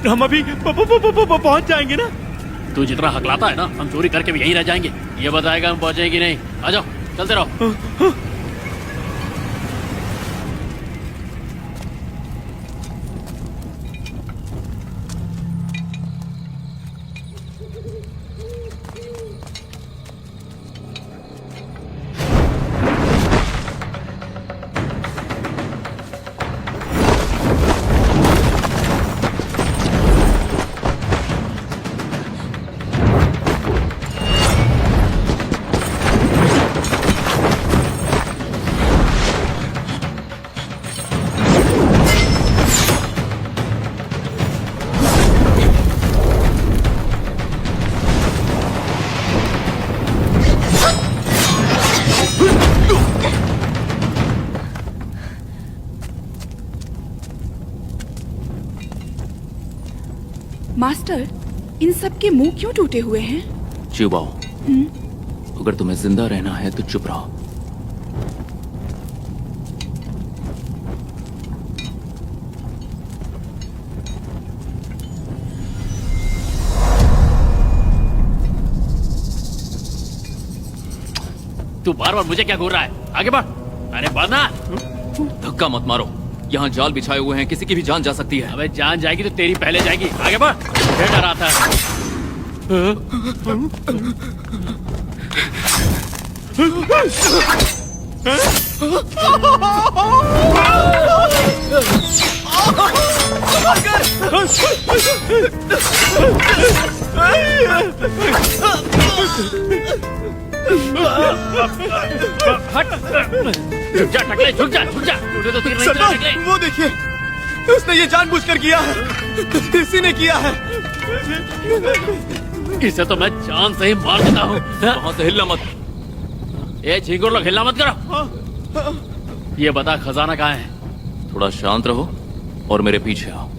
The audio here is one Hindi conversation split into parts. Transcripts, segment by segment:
हम अभी पहुंच जाएंगे ना? तू जितना हकलाता है ना, हम चोरी करके भी यहीं रह जाएंगे। ये बताएगा हम पहुंचेंगे कि नहीं। आ जाओ, चलते रहो। मास्टर, इन सब के मुंह क्यों टूटे हुए हैं? चिबाओ, अगर तुम्हें जिंदा रहना है तो चुप रहो। तू बार बार मुझे क्या घूर रहा है? आगे बढ़। अरे बढ़ना। धक्का मत मारो, यहाँ जाल बिछाए हुए हैं, किसी की भी जान जा सकती है। अबे जान जाएगी तो तेरी पहले जाएगी। आगे बढ़। फिर डराता है। झुक जा टकले, झुक जा, झुक जा। तूने तो तीर नहीं चला टकले। वो देखिए, उसने ये जानबूझकर किया है। इसी ने किया है। इसे तो मैं जान से ही मार देता हूँ। वहाँ से हिलना मत। ए झिंगुर लोग, हिलना मत करो। ये बता, खजाना कहाँ है? थोड़ा शांत रहो और मेरे पीछे आओ।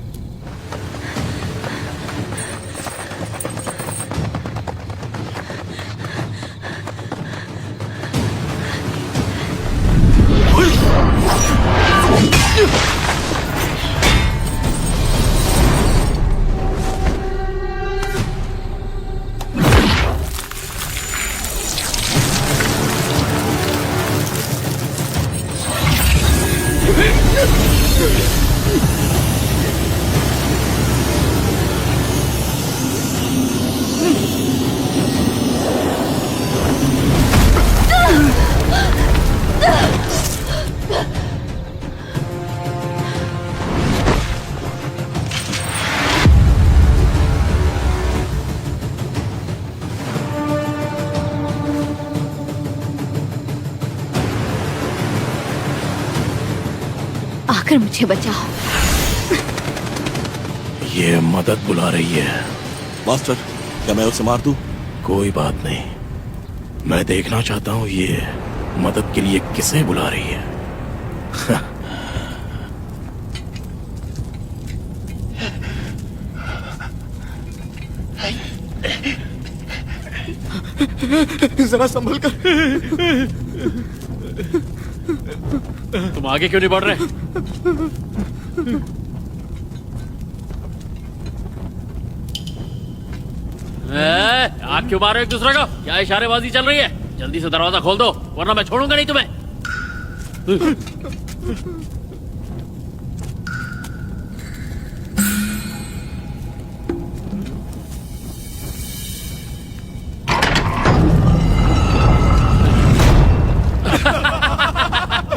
आकर मुझे बचाओ। ये मदद बुला रही है। मास्टर, क्या मैं उसे मार दूं? कोई बात नहीं, मैं देखना चाहता हूँ ये मदद के लिए किसे बुला रही है। जरा संभल कर। तुम आगे क्यों नहीं बढ़ रहे? आग क्यों मार रहे हो एक दूसरे को? क्या इशारेबाजी चल रही है? जल्दी से दरवाजा खोल दो, वरना मैं छोड़ूंगा नहीं तुम्हें।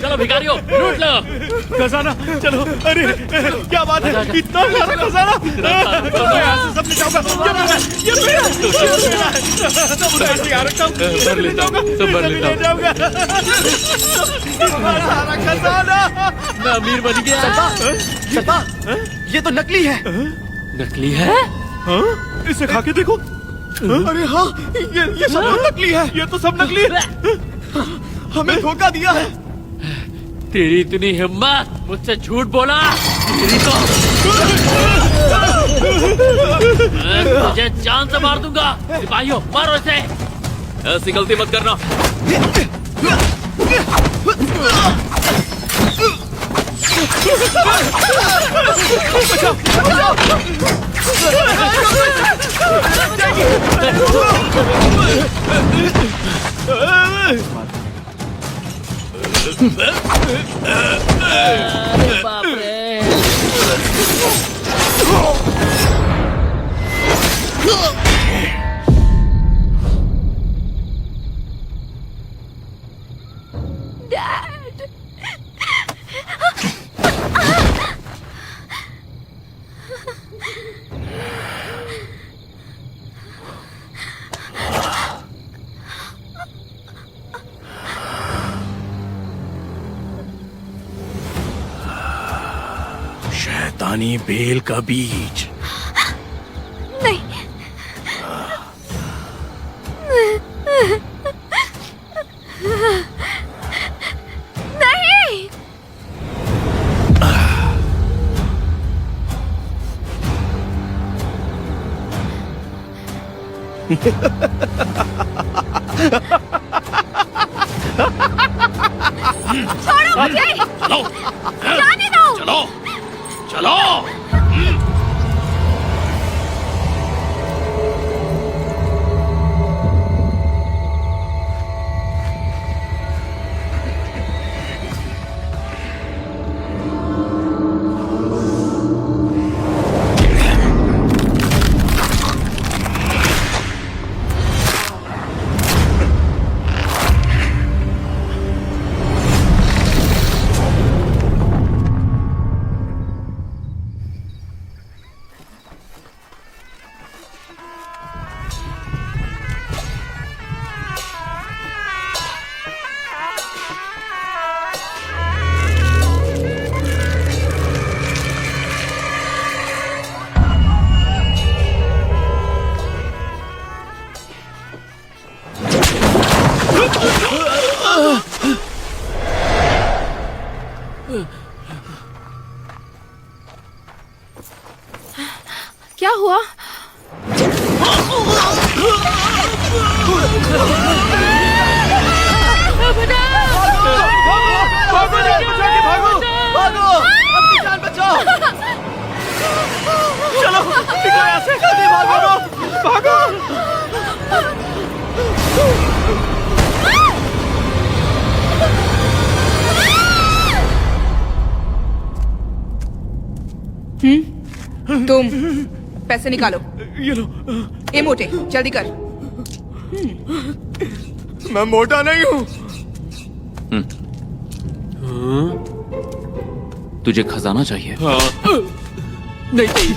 चलो भिखारियों, लूट लो खजाना। चलो। अरे क्या बात है, इतना सारा खजाना। यहाँ से सब ले जाऊंगा। ये मेरा सब उधार से यहाँ रखता हूँ। भर लेता हूँ, सब भर लेता हूँ। ले जाऊंगा सारा खजाना। मैं अमीर बन गया। सपा, ये तो नकली है। नकली है? हाँ? इसे खा के देखो। अरे हाँ, ये सब तो नकली है। ये तो सब नकली है। हमें धोखा दिया है। तेरी इतनी हिम्मत, मुझसे झूठ बोला? तेरी तो मैं तुझे जान से मार दूंगा। सिपाहियों, मारो इसे। ऐसी गलती मत करना। बचाओ, बचाओ। अरे बाप रे। शैतानी बेल का बीज। नहीं, नहीं। छोड़ो मुझे। चलो जाने दो। चलो चलो। क्या हुआ? चलो निकलो यहाँ से, जल्दी भागो, भागो। तुम पैसे निकालो। ये लो। ए मोटे, जल्दी कर। मैं मोटा नहीं हूँ। तुझे खजाना चाहिए? नहीं चाहिए।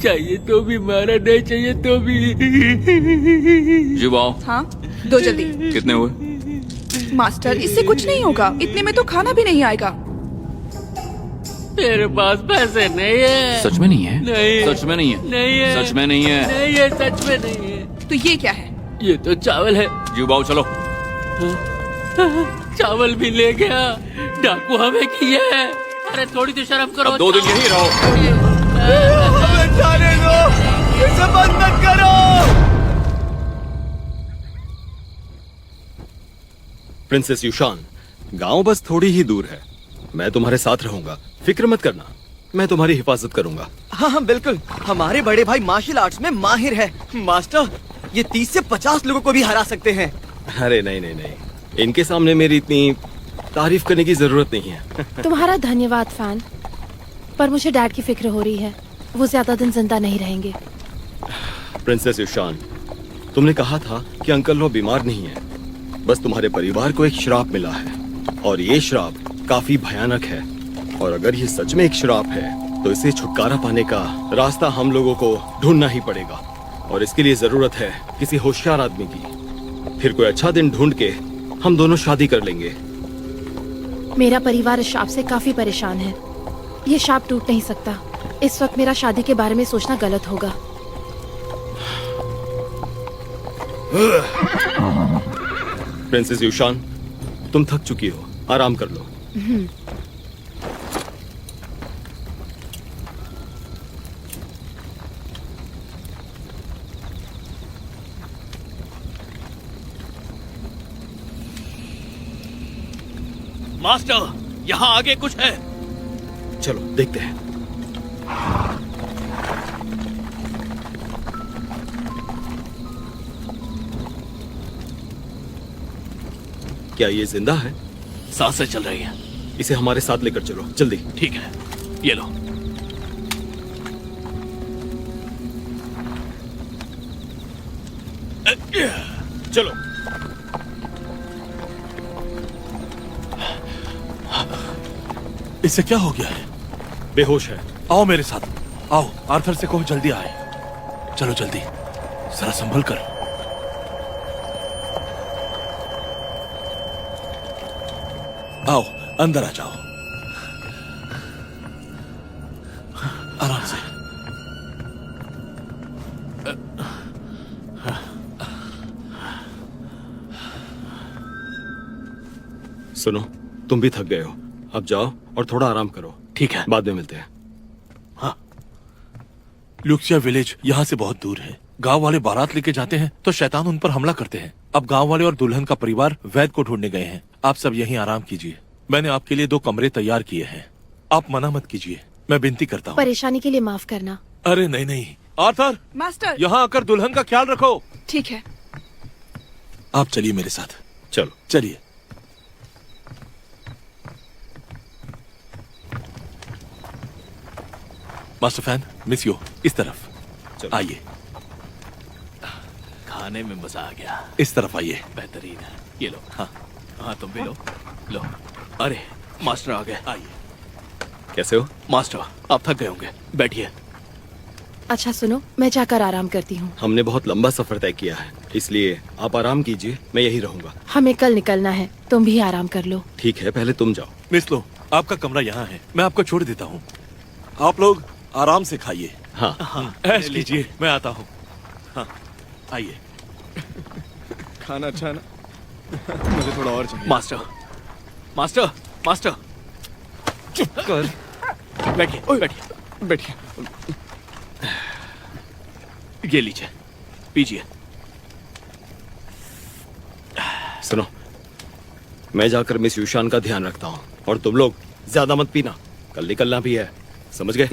चाहिए तो भी मारा, नहीं चाहिए तो भी। जुबाओ, हाँ, दो जल्दी। कितने हुए? मास्टर, इससे कुछ नहीं होगा। इतने में तो खाना भी नहीं आएगा। मेरे पास पैसे नहीं है। सच में नहीं है? नहीं। सच में नहीं है? नहीं है। सच में नहीं है? नहीं है, सच में नहीं है। तो ये क्या है? ये तो चावल है। जुबाओ चलो। चावल भी ले गया। डाकू हमें किया है। अरे थोड़ी तो शर्म करो। अब 2 दिन यहीं रहो। हमें जाने दो, इसे बंद मत करो। प्रिंसेस युशान, गांव बस थोड़ी ही दूर है। मैं तुम्हारे साथ रहूंगा, फिक्र मत करना। मैं तुम्हारी हिफाजत करूंगा। हाँ हाँ बिल्कुल, हमारे बड़े भाई मार्शल आर्ट्स में माहिर है। मास्टर, ये 30 से 50 लोगों को भी हरा सकते हैं। अरे नहीं नहीं नहीं, इनके सामने मेरी इतनी तारीफ करने की जरूरत नहीं है। तुम्हारा धन्यवाद फैन, पर मुझे डैड की फिक्र हो रही है। वो ज्यादा दिन जिंदा नहीं रहेंगे। प्रिंसेस युशान, तुमने कहा था कि अंकल लो बीमार नहीं है। बस तुम्हारे परिवार को एक श्राप मिला है, और ये श्राप काफी भयानक है। और अगर ये सच में एक श्राप है तो इसे छुटकारा पाने का रास्ता हम लोगों को ढूंढना ही पड़ेगा। और इसके लिए जरूरत है किसी होशियार आदमी की। फिर कोई अच्छा दिन ढूंढ के हम दोनों शादी कर लेंगे। मेरा परिवार इस शाप से काफी परेशान है। ये शाप टूट नहीं सकता। इस वक्त मेरा शादी के बारे में सोचना गलत होगा। प्रिंसेस युशान, तुम थक चुकी हो, आराम कर लो। मास्टर, यहाँ आगे कुछ है। चलो देखते हैं। क्या ये जिंदा है? सांसें चल रही है। इसे हमारे साथ लेकर चलो, जल्दी। ठीक है, ये लो। चलो। इसे क्या हो गया है? बेहोश है। आओ मेरे साथ, आओ। आर्थर से कहो जल्दी आए। चलो जल्दी, जरा संभल कर। आओ अंदर आ जाओ, आराम से। सुनो, तुम भी थक गए हो, अब जाओ और थोड़ा आराम करो। ठीक है, बाद में मिलते हैं। हाँ। ल्यूक्सिया विलेज यहाँ से बहुत दूर है। गांव वाले बारात लेके जाते हैं तो शैतान उन पर हमला करते हैं। अब गांव वाले और दुल्हन का परिवार वैद को ढूंढने गए हैं। आप सब यहीं आराम कीजिए। मैंने आपके लिए 2 कमरे तैयार किए हैं। आप मना मत कीजिए, मैं विनती करता हूँ। परेशानी के लिए माफ करना। अरे नहीं नहीं, आर्थर मास्टर। यहाँ आकर दुल्हन का ख्याल रखो। ठीक है। आप चलिए मेरे साथ। चलो चलिए। मास्टर फैन, मिस यू, इस तरफ चलो। आइए। खाने में मजा आ गया। इस तरफ आइए। बेहतरीन है, ये लो। हाँ हाँ, तुम भी लो। लो। अरे मास्टर आ गए। आइए। कैसे हो? मास्टर, आप थक गए होंगे, बैठिए। अच्छा सुनो, मैं जाकर आराम करती हूँ। हमने बहुत लंबा सफर तय किया है, इसलिए आप आराम कीजिए, मैं यहीं रहूंगा। हमें कल निकलना है, तुम भी आराम कर लो। ठीक है, पहले तुम जाओ। मिस लो, आपका कमरा यहाँ है, मैं आपको छोड़ देता हूँ। आप लोग आराम से खाइए। हाँ। ऐश कीजिए, मैं आता हूँ। हाँ आइए। खाना अच्छा है ना? मुझे थोड़ा और चाहिए। मास्टर, मास्टर, मास्टर, चुप कर। बैठिए, बैठिए। बैठिए। ये लीजिए, पीजिए। सुनो, मैं जाकर मिस यूशान का ध्यान रखता हूँ, और तुम लोग ज्यादा मत पीना, कल निकलना भी है, समझ गए?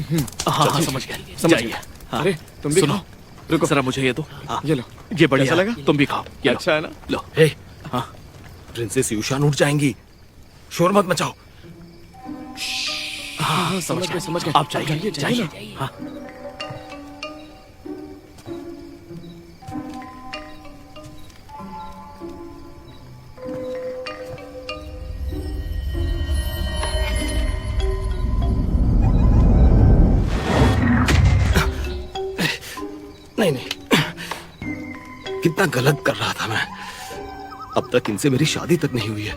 हाँ हाँ, समझ गए। समझ जाइए। गए। हाँ। अरे तुम भी सुनो, खाओ। रुको, जरा मुझे ये दो। ये लो। ये बढ़िया कैसा लगा? तुम भी खाओ। ये लो। अच्छा है ना? लो। हे, हाँ। प्रिंसेस यूशान उठ जाएंगी, शोर मत मचाओ। हाँ, समझ गए, समझ गए। आप जाइए, जाइए। हाँ। नहीं नहीं, कितना गलत कर रहा था मैं। अब तक इनसे मेरी शादी तक नहीं हुई है,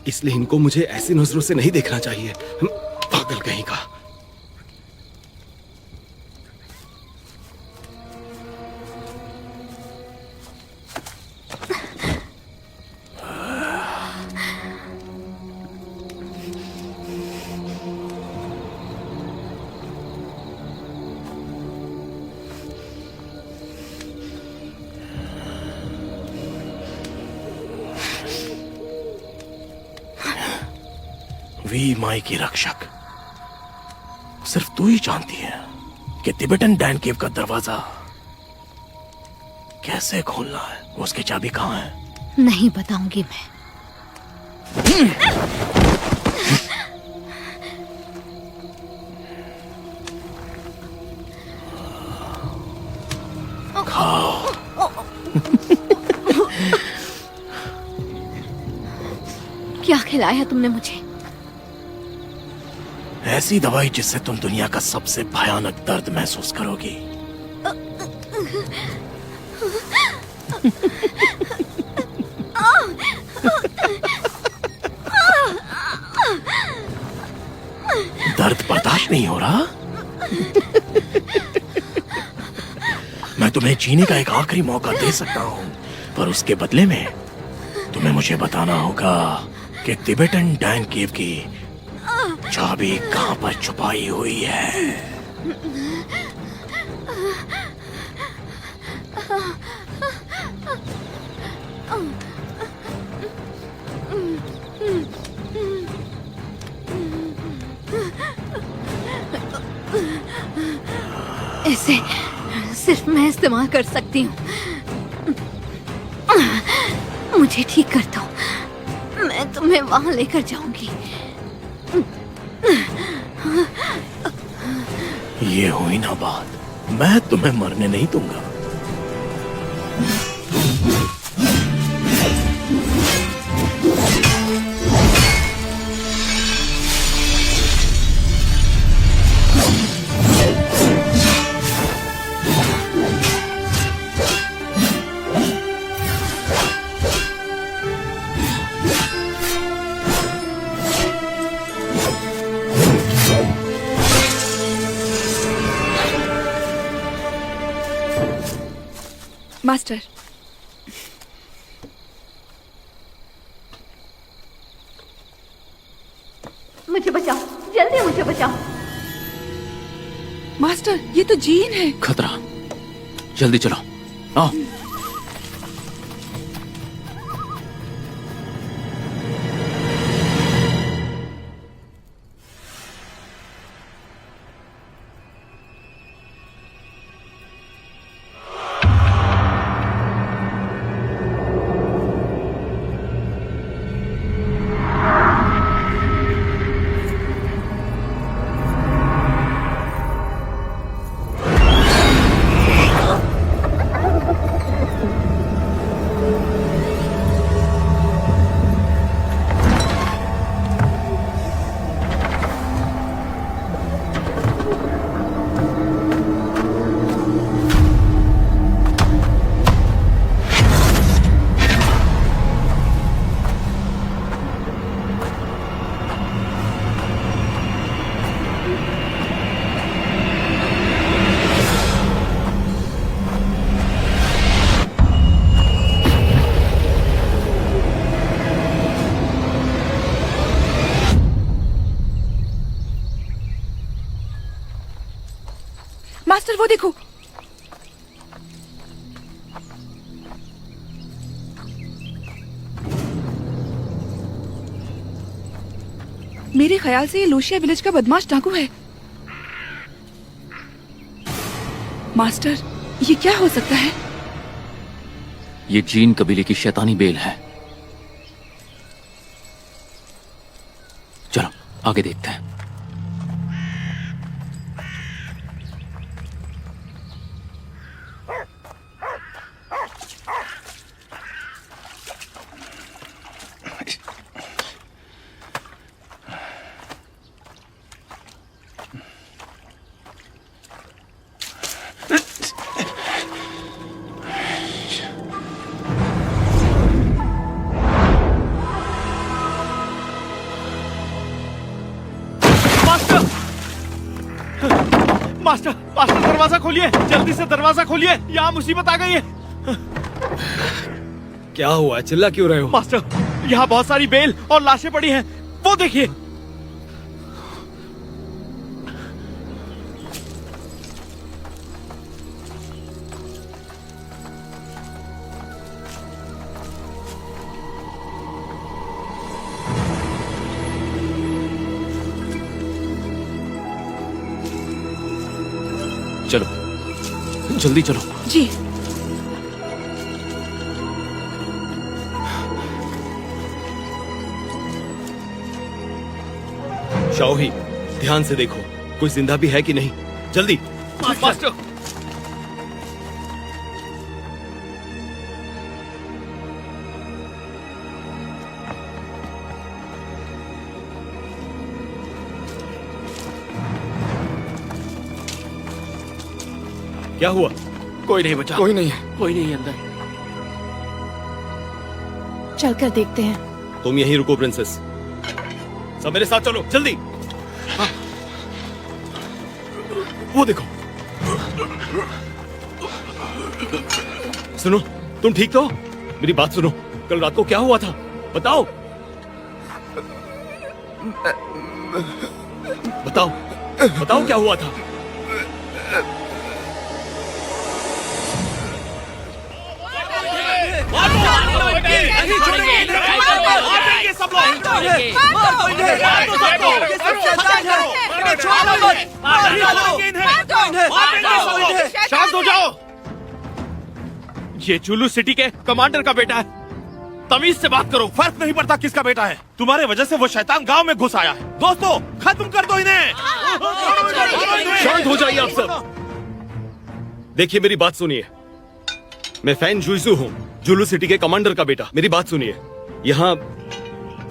इसलिए इनको मुझे ऐसी नजरों से नहीं देखना चाहिए। पागल कहीं का। वी माई की रक्षक, सिर्फ तू ही जानती है कि तिबेटन डैन केव का दरवाजा कैसे खोलना है। उसकी चाबी कहाँ है? नहीं बताऊंगी मैं। खाओ। क्या खिलाया तुमने मुझे? ऐसी दवाई जिससे तुम दुनिया का सबसे भयानक दर्द महसूस करोगी। दर्द बर्दाश्त नहीं हो रहा? मैं तुम्हें जीने का एक आखिरी मौका दे सकता हूं, पर उसके बदले में तुम्हें मुझे बताना होगा कि तिबेटन डैन केव की चाबी कहां पर छुपाई हुई है। इसे सिर्फ मैं इस्तेमाल कर सकती हूँ। मुझे ठीक कर दो। मैं तुम्हें वहां लेकर जाऊंगी। ये हुई ना बात, मैं तुम्हें मरने नहीं दूंगा। मास्टर, मुझे बचाओ, जल्दी मुझे बचाओ। मास्टर, ये तो जीन है। खतरा, जल्दी चलो। आओ। मास्टर, वो देखो। मेरे ख्याल से ये लोशिया विलेज का बदमाश डाकू है। मास्टर, ये क्या हो सकता है? ये जीन कबीले की शैतानी बेल है। चलो आगे देखते हैं। मास्टर, मास्टर दरवाजा खोलिए, जल्दी से दरवाजा खोलिए, यहाँ मुसीबत आ गई है। क्या हुआ, चिल्ला क्यों रहे हो? मास्टर, यहाँ बहुत सारी बेल और लाशें पड़ी हैं, वो देखिए। चलो जल्दी चलो। जी। शाओही, ध्यान से देखो, कोई जिंदा भी है कि नहीं। जल्दी। मास्टर, क्या हुआ? कोई नहीं बचा। कोई नहीं है। कोई नहीं है अंदर। चलकर देखते हैं। तुम यहीं रुको प्रिंसेस, सब मेरे साथ चलो जल्दी। वो देखो। सुनो, तुम ठीक तो हो? मेरी बात सुनो, कल रात को क्या हुआ था बताओ। बताओ बताओ क्या हुआ था। शांत हो जाओ। ये चुलू सिटी के कमांडर का बेटा है। तमीज से बात करो। फर्क नहीं पड़ता किसका बेटा है, तुम्हारे वजह से वो शैतान गांव में घुस आया है। दोस्तों खत्म कर दो इन्हें। शांत हो जाइए आप सब। देखिए मेरी बात सुनिए, मैं फैन जुइसू हूँ, जुलू सिटी के कमांडर का बेटा। मेरी बात सुनिए, यहाँ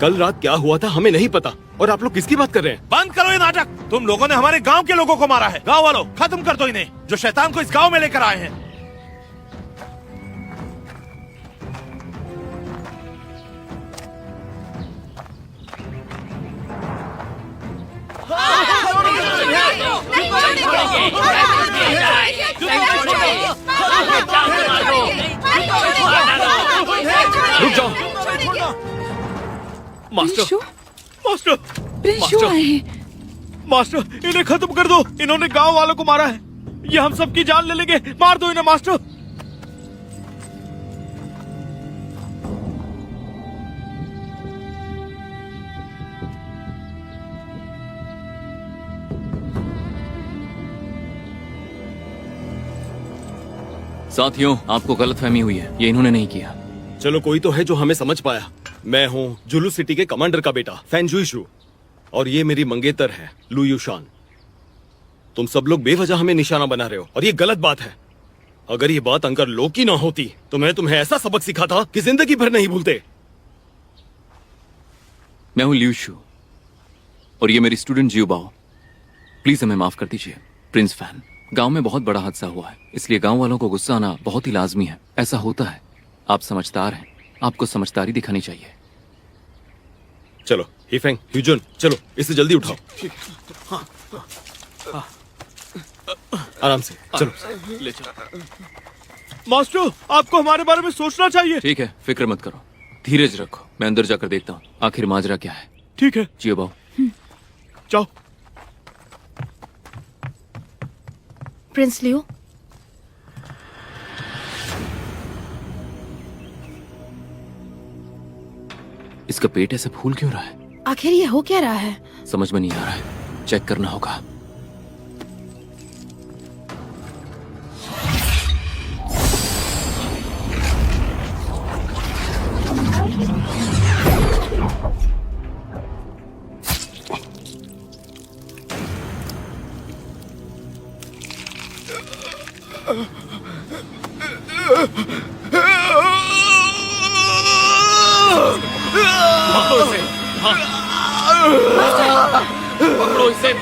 कल रात क्या हुआ था हमें नहीं पता, और आप लोग किसकी बात कर रहे हैं? बंद करो ये नाटक। तुम लोगों ने हमारे गांव के लोगों को मारा है। गांव वालों खत्म कर दो इन्हें, जो शैतान को इस गांव में लेकर आए हैं। रुक जाओ। मास्टर, प्रिंशु मास्टर, प्रिंशु आए हैं। मास्टर, इन्हें खत्म कर दो। इन्होंने गांव वालों को मारा है। ये हम सबकी जान ले लेंगे। मार दो इन्हें मास्टर। साथियों, आपको गलतफहमी हुई है, ये इन्होंने नहीं किया। चलो कोई तो है जो हमें समझ पाया। मैं हूँ जुलू सिटी के कमांडर का बेटा फैन जुइशू, और ये मेरी मंगेतर है लू युशान। तुम सब लोग बेवजह हमें निशाना बना रहे हो, और ये गलत बात है। अगर ये बात अंकल लो की ना होती तो मैं तुम्हें ऐसा सबक सिखाता कि जिंदगी भर नहीं भूलते। मैं हूं लियू शू, और ये मेरी स्टूडेंट जियोबाओ। प्लीज हमें माफ कर दीजिए। प्रिंस फैन, गांव में बहुत बड़ा हादसा हुआ है, इसलिए गांव वालों को गुस्सा आना बहुत ही लाजमी है। ऐसा होता है, आप समझदार हैं, आपको समझदारी दिखानी चाहिए। चलो हिफेंग, ह्यूजन, चलो इसे जल्दी उठाओ। आराम से चलो। ले चलो। मास्टर, आपको हमारे बारे में सोचना चाहिए। ठीक है, फिक्र मत करो, धीरज रखो। मैं अंदर जाकर देखता हूँ आखिर माजरा क्या है। ठीक है, जियोबाओ, जाओ। प्रिंस लियो, इसका पेट ऐसे फूल क्यों रहा है? आखिर ये हो क्या रहा है? समझ में नहीं आ रहा है, चेक करना होगा। पकड़ो इसे।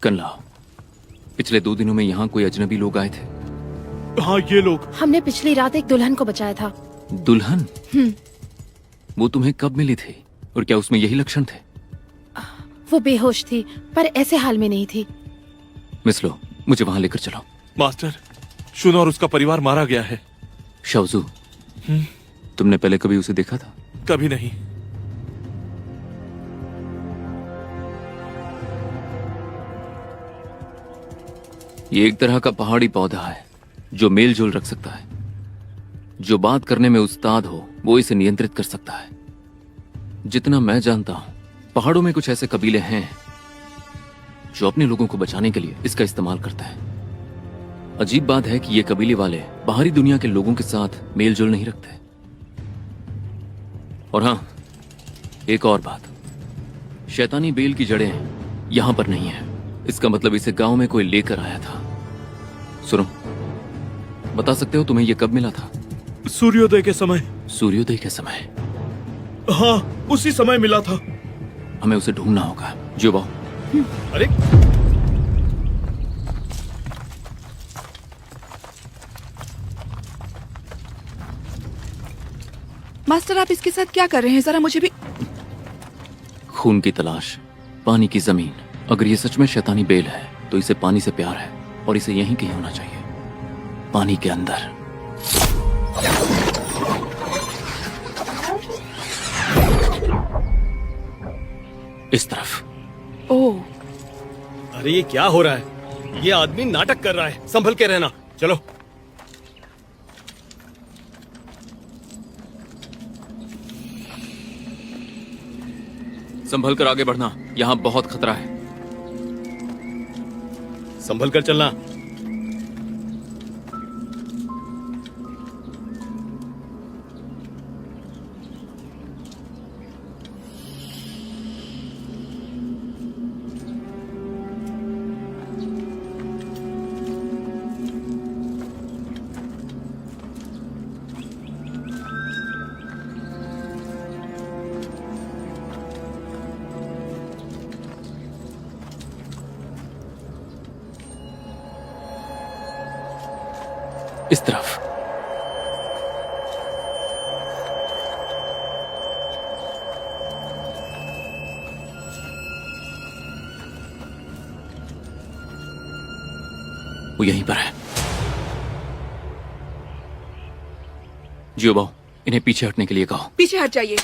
कन्ला, पिछले 2 दिनों में यहाँ कोई अजनबी लोग आए थे? हाँ, ये लोग। हमने पिछली रात एक दुल्हन को बचाया था। दुल्हन? वो तुम्हें कब मिली थी, और क्या उसमें यही लक्षण थे? वो बेहोश थी, पर ऐसे हाल में नहीं थी। मिस लो, मुझे वहां लेकर चलो। मास्टर, शुन और उसका परिवार मारा गया है। शाओजू, तुमने पहले कभी उसे देखा था? कभी नहीं। ये एक तरह का पहाड़ी पौधा है जो मेल जोल रख सकता है। जो बात करने में उस्ताद हो वो इसे नियंत्रित कर सकता है। जितना मैं जानता हूं, पहाड़ों में कुछ ऐसे कबीले हैं जो अपने लोगों को बचाने के लिए इसका इस्तेमाल करते हैं। अजीब बात है कि ये कबीले वाले बाहरी दुनिया के लोगों के साथ मेल जोल नहीं रखते। और हाँ, एक और बात, शैतानी बेल की जड़ें यहां पर नहीं है। इसका मतलब इसे गांव में कोई लेकर आया था। सुनो, बता सकते हो तुम्हें यह कब मिला था? सूर्योदय के समय। सूर्योदय के समय? हाँ, उसी समय मिला था। हमें उसे ढूंढना होगा। जियोबाओ। अरे मास्टर, आप इसके साथ क्या कर रहे हैं? जरा मुझे भी। खून की तलाश, पानी की जमीन। अगर ये सच में शैतानी बेल है तो इसे पानी से प्यार है, और इसे यहीं कहीं होना चाहिए, पानी के अंदर। इस तरफ। ओह, अरे ये क्या हो रहा है? ये आदमी नाटक कर रहा है। संभल के रहना। चलो। संभल कर आगे बढ़ना, यहाँ बहुत खतरा है। संभल कर चलना। इस तरफ। वो यहीं पर है। जियोबाओ, इन्हें पीछे हटने के लिए कहो। पीछे हट जाइए।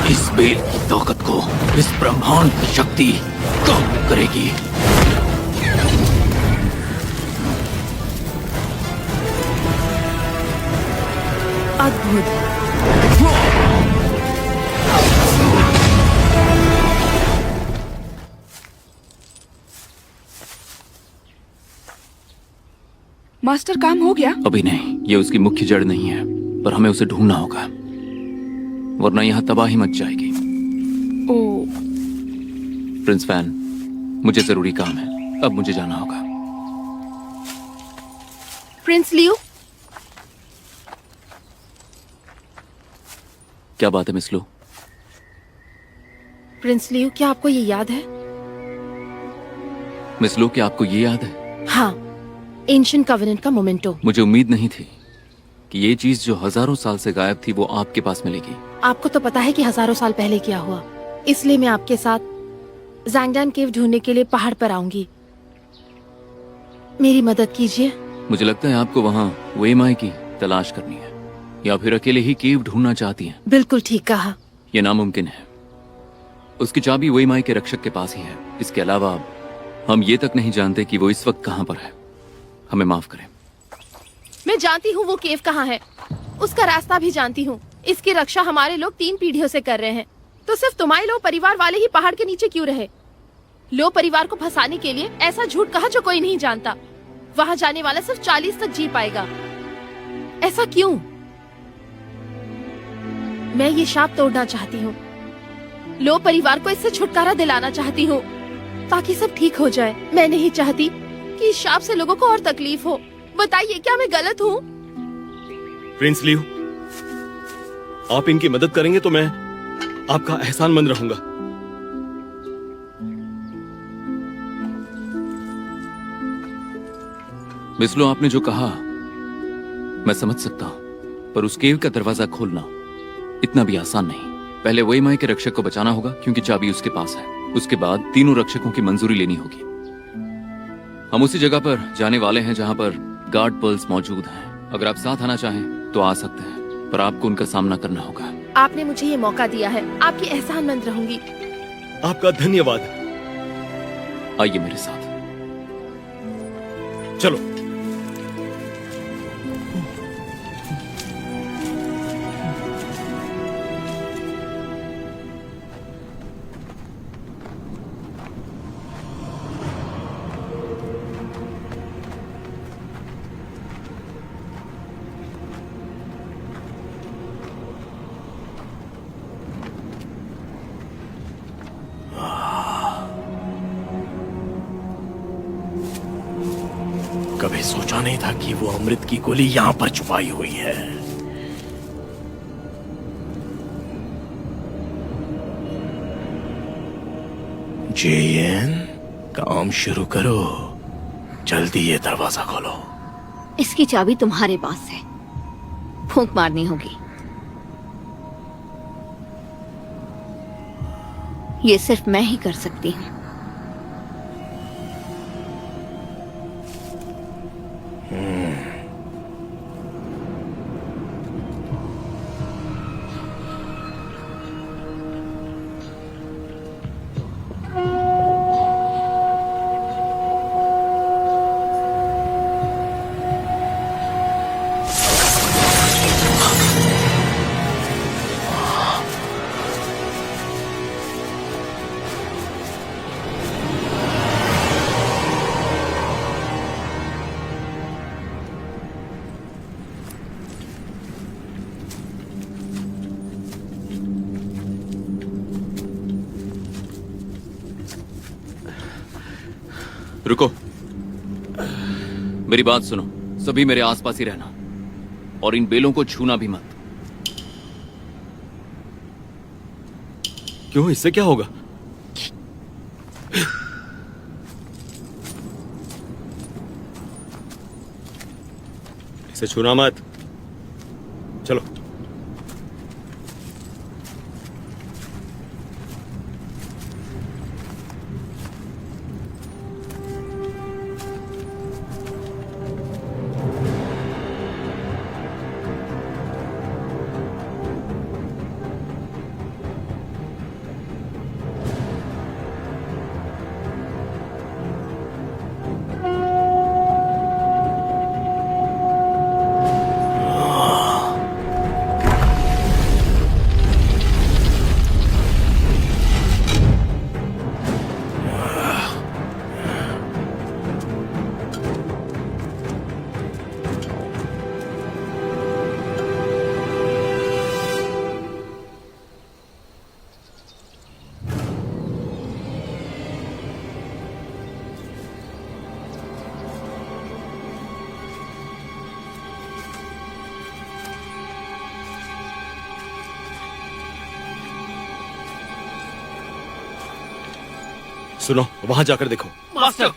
इस बेल की ताकत को इस ब्रह्मांड की शक्ति काबू करेगी। अद्भुत। मास्टर, काम हो गया? अभी नहीं, ये उसकी मुख्य जड़ नहीं है, पर हमें उसे ढूंढना होगा, वरना यहाँ तबाही मच जाएगी। ओ, प्रिंस फैन, मुझे जरूरी काम है, अब मुझे जाना होगा। प्रिंस लियो, क्या बात है मिस लो? प्रिंस लियो, क्या आपको ये याद है? मिस लो, क्या आपको ये याद है? हाँ, एंशिएंट कवेनेंट का मोमेंटो। मुझे उम्मीद नहीं थी कि ये चीज जो हजारों साल से गायब थी वो आपके पास मिलेगी। आपको तो पता है कि हजारों साल पहले क्या हुआ, इसलिए मैं आपके साथ ज़ैंगडान केव ढूंढने के लिए पहाड़ पर आऊंगी। मेरी मदद कीजिए। मुझे लगता है आपको वहाँ वेमाई की तलाश करनी है, या फिर अकेले ही केव ढूंढना चाहती हैं। बिल्कुल ठीक कहा। यह नामुमकिन है। उसकी चाबी वेमाई के रक्षक के पास ही है। इसके अलावा हम ये तक नहीं जानते कि वो इस वक्त कहाँ पर है। हमें माफ करें। मैं जानती हूँ वो केव कहाँ है, उसका रास्ता भी जानती हूँ। इसकी रक्षा हमारे लोग 3 पीढ़ियों से कर रहे हैं, तो सिर्फ तुम्हारे लो परिवार वाले ही पहाड़ के नीचे क्यों रहे? लो परिवार को फंसाने के लिए ऐसा झूठ कहा जो कोई नहीं जानता। वहाँ जाने वाला सिर्फ 40 तक जी पाएगा। ऐसा क्यों? मैं ये शाप तोड़ना चाहती हूँ। लो परिवार को इससे छुटकारा दिलाना चाहती हूँ, ताकि सब ठीक हो जाए। मैं नहीं चाहती कि इस शाप से लोगों को और तकलीफ हो। बताइए, क्या मैं गलत हूँ? प्रिंस लियो, आप इनकी मदद करेंगे तो मैं आपका एहसानमंद रहूंगा। मिस लो, आपने जो कहा मैं समझ सकता हूँ, पर उस केव का दरवाजा खोलना इतना भी आसान नहीं। पहले वेमाई के रक्षक को बचाना होगा, क्योंकि चाबी उसके पास है। उसके बाद तीनों रक्षकों की मंजूरी लेनी होगी। हम उसी जगह पर जाने वाले हैं जहाँ पर गार्ड पर्ल्स मौजूद हैं। अगर आप साथ आना चाहें तो आ सकते हैं, पर आपको उनका सामना करना होगा। आपने मुझे ये मौका दिया है, आपकी एहसानमंद रहूंगी। आपका धन्यवाद। आइए मेरे साथ। चलो। कभी सोचा नहीं था कि वो अमृत की गोली यहाँ पर छुपाई हुई है। जेएन, काम शुरू करो। जल्दी ये दरवाजा खोलो। इसकी चाबी तुम्हारे पास है। फूंक मारनी होगी। ये सिर्फ मैं ही कर सकती हूँ। रुको, मेरी बात सुनो। सभी मेरे आसपास ही रहना और इन बेलों को छूना भी मत। क्यों, इससे क्या होगा? इसे छूना मत। चलो। सुनो, वहां जाकर देखो। मास्टर,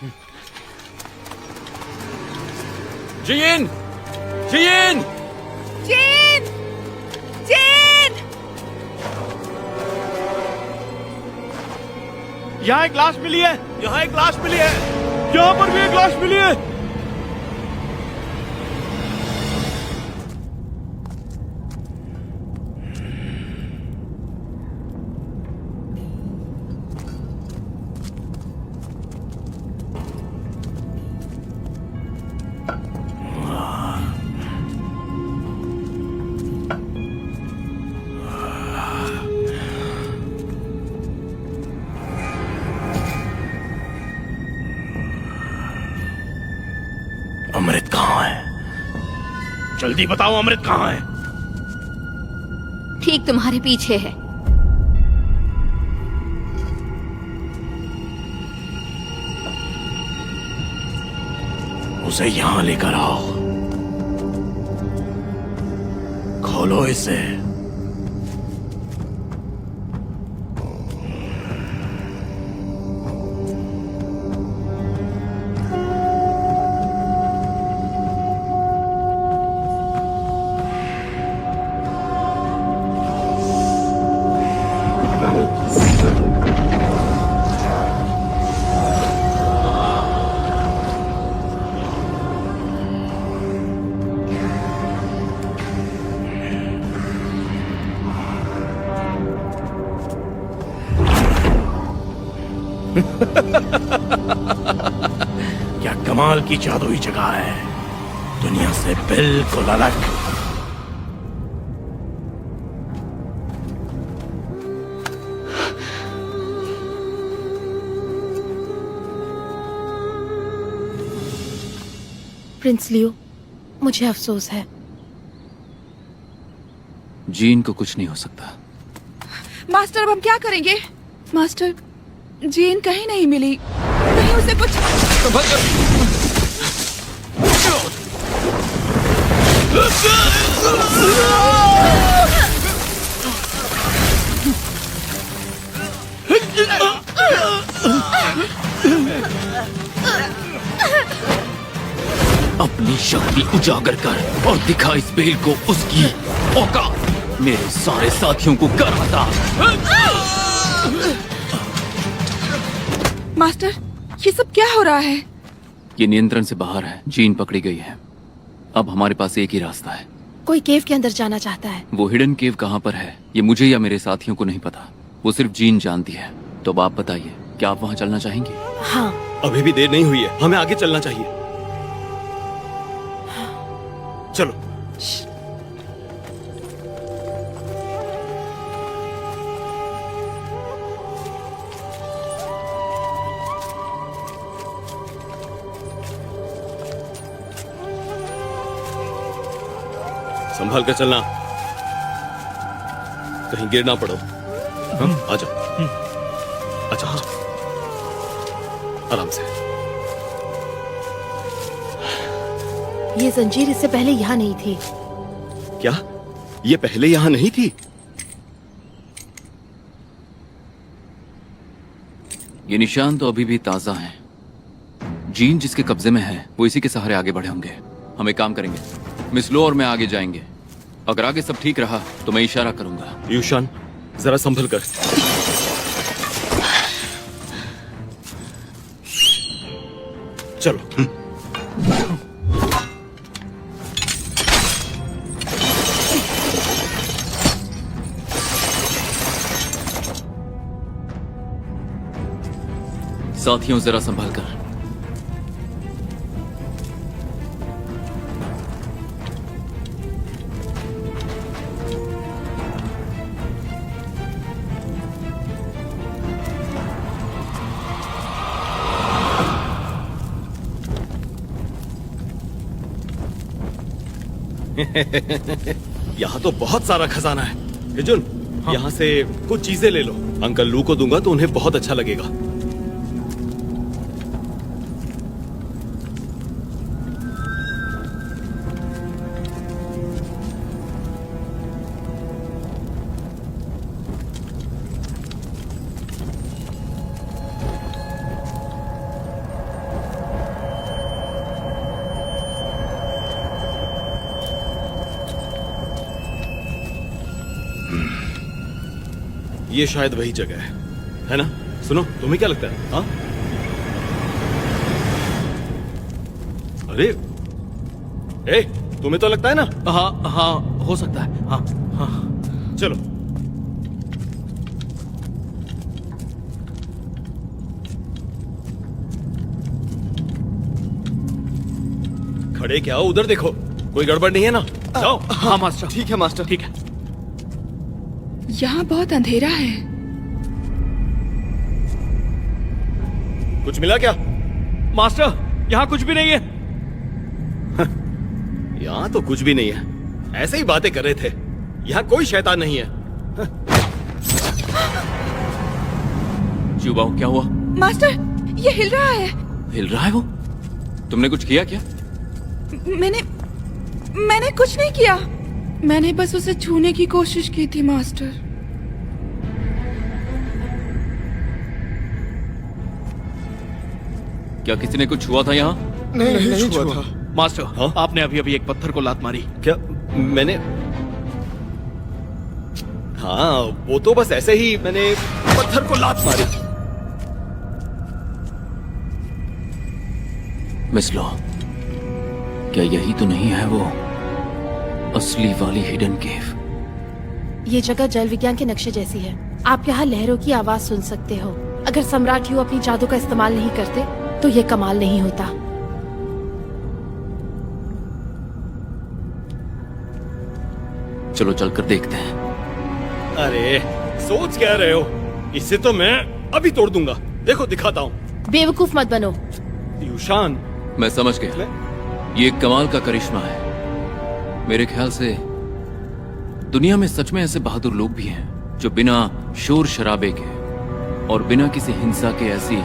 जियिन! जियिन! चीन! चीन! यहाँ एक लाश मिली है, यहाँ एक लाश मिली है, यहाँ पर भी एक लाश मिली है। अमृत कहाँ है? जल्दी बताओ, अमृत कहाँ है? ठीक तुम्हारे पीछे है। उसे यहाँ लेकर आओ, खोलो इसे। क्या कमाल की जादुई जगह है, दुनिया से बिल्कुल अलग। प्रिंस लियो, मुझे अफसोस है। जीन को कुछ नहीं हो सकता। मास्टर, अब हम क्या करेंगे? मास्टर, जीन कहीं नहीं मिली, कहीं उसे कुछ। अपनी शक्ति उजागर कर और दिखा इस बेल को उसकी औकात। मेरे सारे साथियों को कर बता। मास्टर, ये सब क्या हो रहा है? ये नियंत्रण से बाहर है। जीन पकड़ी गई है। अब हमारे पास एक ही रास्ता है। कोई केव के अंदर जाना चाहता है। वो हिडन केव कहाँ पर है ये मुझे या मेरे साथियों को नहीं पता। वो सिर्फ जीन जानती है। तो अब आप बताइए, क्या आप वहाँ चलना चाहेंगे? हाँ। अभी भी देर नहीं हुई है, हमें आगे चलना चाहिए। चलो। संभाल कर चलना, कहीं गिर ना पड़ो। हाँ? आ जाओ। अच्छा, आराम से। ये जंजीर इससे पहले यहाँ नहीं थी। क्या ये पहले यहाँ नहीं थी? ये निशान तो अभी भी ताजा हैं। जीन जिसके कब्जे में है वो इसी के सहारे आगे बढ़े होंगे। हम एक काम करेंगे, मिस लो और मैं आगे जाएंगे। अगर आगे सब ठीक रहा तो मैं इशारा करूंगा। यूशान, जरा संभल कर। चलो। साथियों, जरा संभाल कर। यहाँ तो बहुत सारा खजाना है। हिजुन, यहाँ से कुछ चीजें ले लो। अंकल लू को दूंगा तो उन्हें बहुत अच्छा लगेगा। ये शायद वही जगह है ना? सुनो, तुम्हें क्या लगता है? हाँ? अरे, तुम्हें तो लगता है ना? हाँ हाँ, हो सकता है। हाँ हाँ, चलो। खड़े क्या हो? उधर देखो, कोई गड़बड़ नहीं है ना? जाओ। हाँ मास्टर। ठीक है मास्टर। ठीक है। यहाँ बहुत अंधेरा है। कुछ मिला क्या? मास्टर, यहाँ कुछ भी नहीं है। यहाँ तो कुछ भी नहीं है। ऐसे ही बातें कर रहे थे। यहाँ कोई शैतान नहीं है। जुबाओ, क्या हुआ? मास्टर, ये हिल रहा है। हिल रहा है वो? तुमने कुछ किया क्या? मैंने कुछ नहीं किया। मैंने बस उसे छूने की कोशिश की थी मास्टर। क्या किसी ने कुछ छुआ था यहाँ? नहीं छुआ था। मास्टर, हाँ? आपने अभी अभी एक पत्थर को लात मारी। क्या मैंने? हाँ, वो तो बस ऐसे ही मैंने पत्थर को लात मारी। मिस लो, क्या यही तो नहीं है वो असली वाली हिडन केव? ये जगह जल विज्ञान के नक्शे जैसी है। आप यहाँ लहरों की आवाज सुन सकते हो। अगर सम्राट यू अपनी जादू का इस्तेमाल नहीं करते तो ये कमाल नहीं होता। चलो चलकर देखते हैं। अरे, सोच क्या रहे हो? इसे तो मैं अभी तोड़ दूंगा। देखो, दिखाता हूँ। बेवकूफ मत बनो। यूशान, मैं समझ गया। ये एक कमाल का करिश्मा है। मेरे ख्याल से दुनिया में सच में ऐसे बहादुर लोग भी हैं जो बिना शोर शराबे के और बिना किसी हिंसा के ऐसी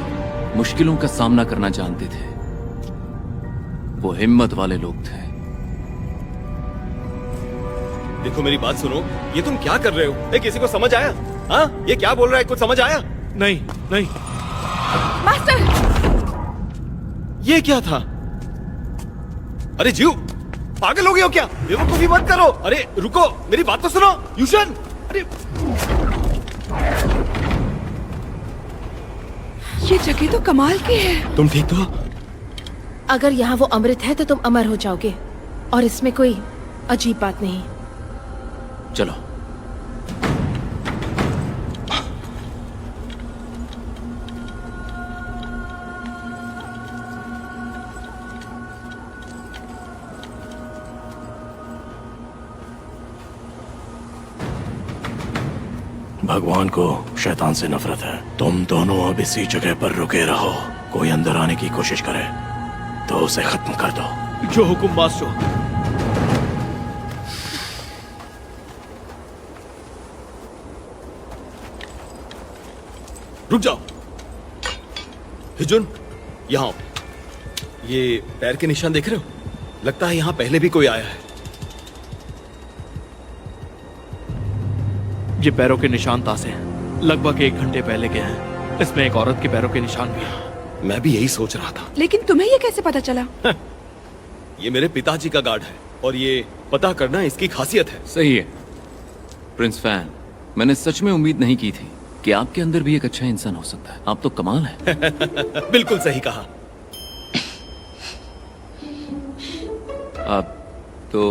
मुश्किलों का सामना करना जानते थे। वो हिम्मत वाले लोग थे। देखो मेरी बात सुनो। ये तुम क्या कर रहे हो? किसी को समझ आया? हाँ, ये क्या बोल रहा है? कुछ समझ आया? नहीं नहीं। मास्टर, ये क्या था? अरे जीव, पागल हो गए हो क्या? बेवकूफी मत करो। अरे रुको, मेरी बात तो सुनो। यूशन, अरे ये जगह तो कमाल की है। तुम ठीक तो? अगर यहाँ वो अमृत है तो तुम अमर हो जाओगे, और इसमें कोई अजीब बात नहीं। चलो। भगवान को शैतान से नफरत है। तुम दोनों अब इसी जगह पर रुके रहो। कोई अंदर आने की कोशिश करे तो उसे खत्म कर दो। जो हुकुम मास्टर। रुक जाओ। हिजुन, यहाँ आओ। ये पैर के निशान देख रहे हो? लगता है यहाँ पहले भी कोई आया है। ये पैरों के निशान तासे हैं, लगभग 1 घंटे पहले के हैं। इसमें एक औरत के पैरों के निशान भी हैं। मैं भी यही सोच रहा था। लेकिन तुम्हें ये कैसे पता चला? ये मेरे पिताजी का गार्ड है, और ये पता करना इसकी खासियत है। सही है प्रिंस फैन, मैंने सच में उम्मीद नहीं की थी कि आपके अंदर भी एक अच्छा इंसान हो सकता है। आप तो कमाल है। बिल्कुल सही कहा। आप तो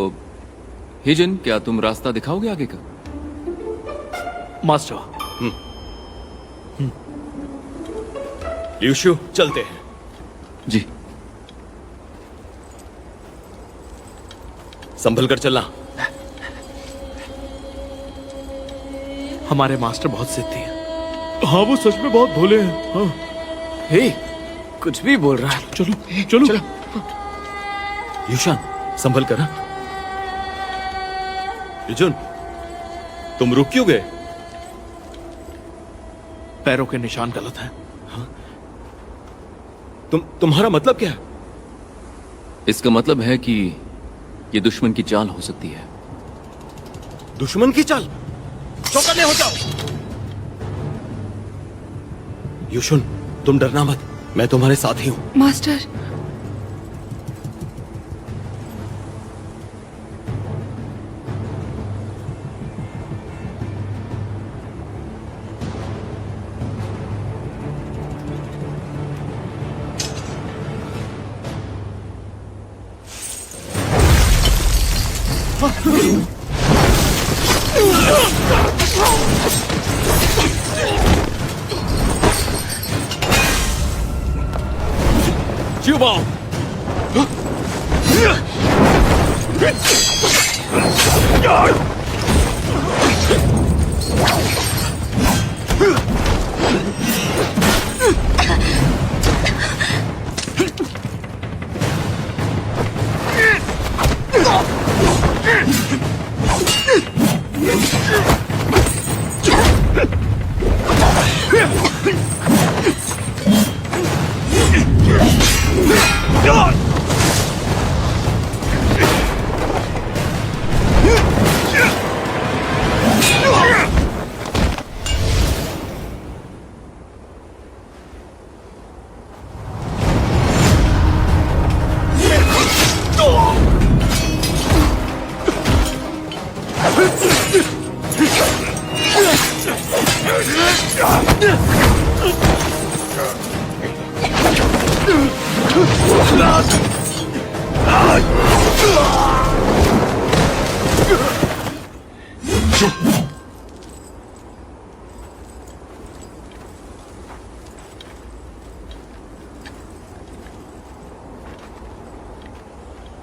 हिजन, क्या तुम रास्ता दिखाओगे आगे का? मास्टर, ल्यूशु, चलते हैं। जी। संभल कर चलना। हमारे मास्टर बहुत सिद्धि हैं। हाँ, वो सच में बहुत भोले हैं। हाँ। हे, कुछ भी बोल रहा है। चलो चलो। यूशान, संभल कर। युजुन, तुम रुक क्यों गए? पैरों के निशान गलत हैं। तुम्हारा मतलब क्या है? इसका मतलब है कि ये दुश्मन की चाल हो सकती है। दुश्मन की चाल? चौकन्ने हो जाओ। युशुन, तुम डरना मत, मैं तुम्हारे साथ ही हूं। Master, Jubal!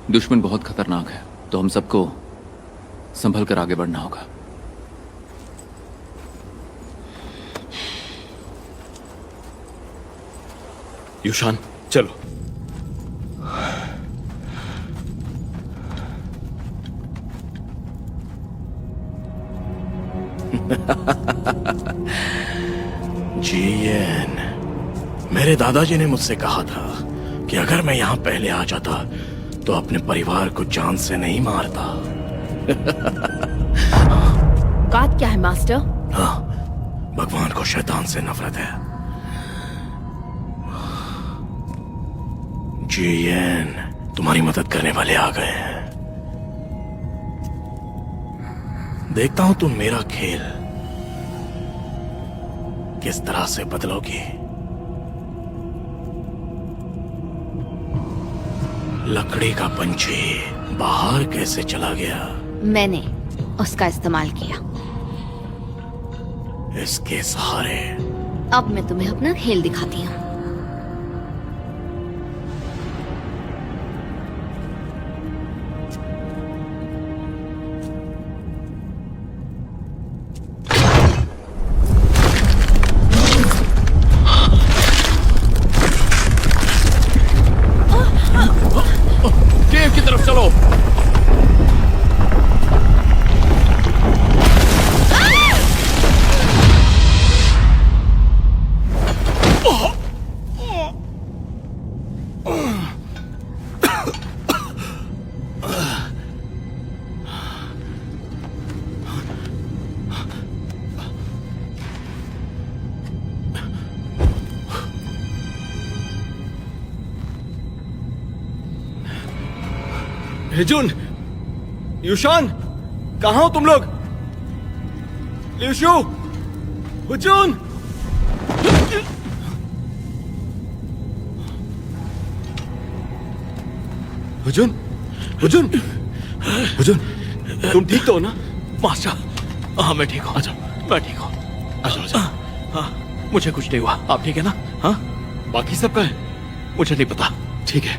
दुश्मन बहुत खतरनाक है, तो हम सबको संभल कर आगे बढ़ना होगा। युशान, चलो। जीएन, मेरे दादाजी ने मुझसे कहा था कि अगर मैं यहाँ पहले आ जाता तो अपने परिवार को जान से नहीं मारता। बात क्या है मास्टर? हाँ, भगवान को शैतान से नफरत है। जीएन, तुम्हारी मदद करने वाले आ गए हैं। देखता हूं तुम मेरा खेल किस तरह से बदलोगी। लकड़ी का पंछी बाहर कैसे चला गया? मैंने उसका इस्तेमाल किया। इसके सहारे अब मैं तुम्हें अपना खेल दिखाती हूँ। केव की तरफ चलो। हिजुन, यूशान, कहाँ हो तुम लोग? लिउशु, हुजून, हुजून, हुजून, हुजून, तुम ठीक तो हो ना? मास्टर, हाँ मैं ठीक हूँ। अच्छा, मैं ठीक हूँ। अच्छा, हाँ, मुझे कुछ नहीं हुआ। आप ठीक है ना? हाँ, बाकी सबका है? मुझे नहीं पता। ठीक है,